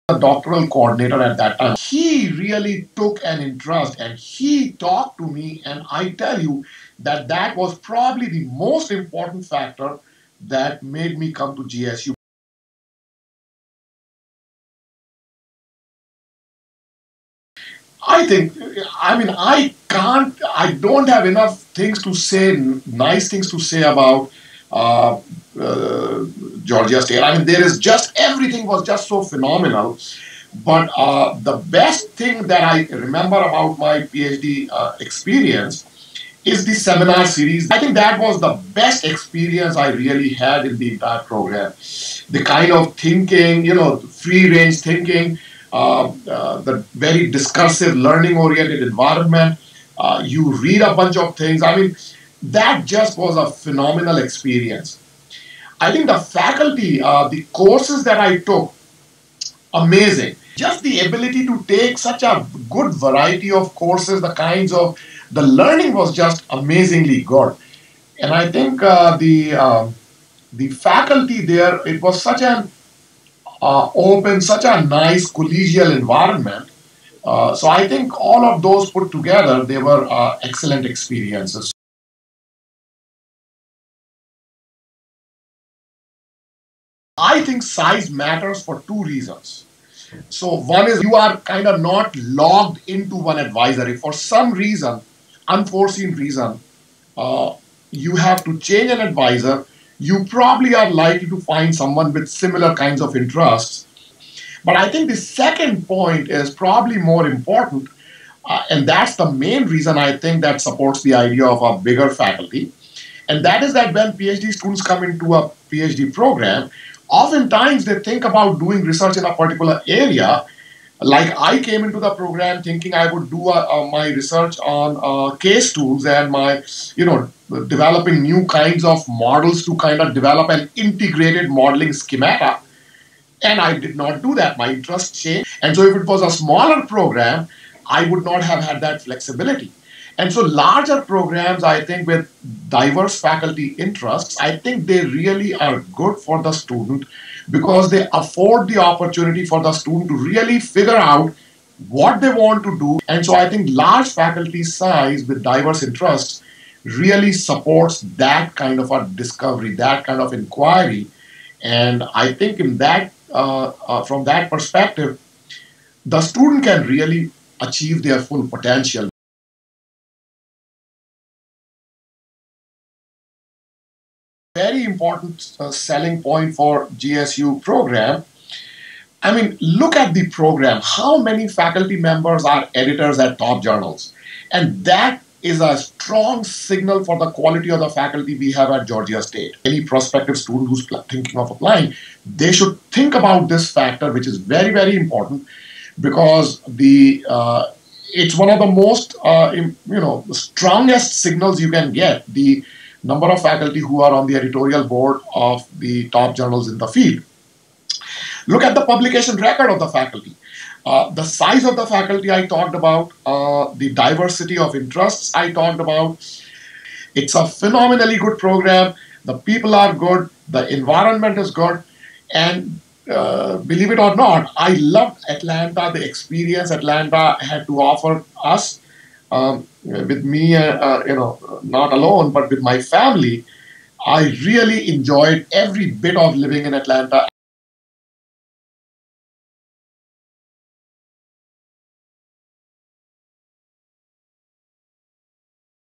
the doctoral coordinator at that time. He really took an interest and he talked to me, and I tell you that that was probably the most important factor that made me come to GSU. I think, I don't have enough things to say, nice things to say about uh, uh, Georgia State. I mean, there is just, everything was just so phenomenal. But the best thing that I remember about my PhD experience is the seminar series. I think that was the best experience I really had in the entire program. The kind of thinking, free range thinking, the very discursive, learning oriented environment. You read a bunch of things. I mean, that just was a phenomenal experience. I think the faculty, the courses that I took, amazing. Just the ability to take such a good variety of courses, the learning was just amazingly good. And I think the faculty there, it was such an open, such a nice collegial environment. So I think all of those put together, they were excellent experiences. I think size matters for two reasons. So one is you are kind of not logged into one advisor. If for some reason, unforeseen reason, uh, you have to change an advisor, you probably are likely to find someone with similar kinds of interests. But I think the second point is probably more important, and that's the main reason I think that supports the idea of a bigger faculty. And that is that when PhD students come into a PhD program, oftentimes they think about doing research in a particular area. Like I came into the program thinking I would do my research on case tools and developing new kinds of models to kind of develop an integrated modeling schemata. And I did not do that. My interest changed. And so if it was a smaller program, I would not have had that flexibility. And so larger programs, I think with diverse faculty interests, I think they really are good for the student because they afford the opportunity for the student to really figure out what they want to do. And so I think large faculty size with diverse interests really supports that kind of a discovery, that kind of inquiry. And I think in that, from that perspective, the student can really achieve their full potential. Very important selling point for GSU program. I mean, look at the program. How many faculty members are editors at top journals? And that is a strong signal for the quality of the faculty we have at Georgia State. Any prospective student who's thinking of applying, they should think about this factor, which is very, very important because it's one of the most, strongest signals you can get. The number of faculty who are on the editorial board of the top journals in the field. Look at the publication record of the faculty. The size of the faculty I talked about, the diversity of interests I talked about. It's a phenomenally good program. The people are good. The environment is good. And believe it or not, I loved Atlanta, the experience Atlanta had to offer us. With me, not alone, but with my family, I really enjoyed every bit of living in Atlanta.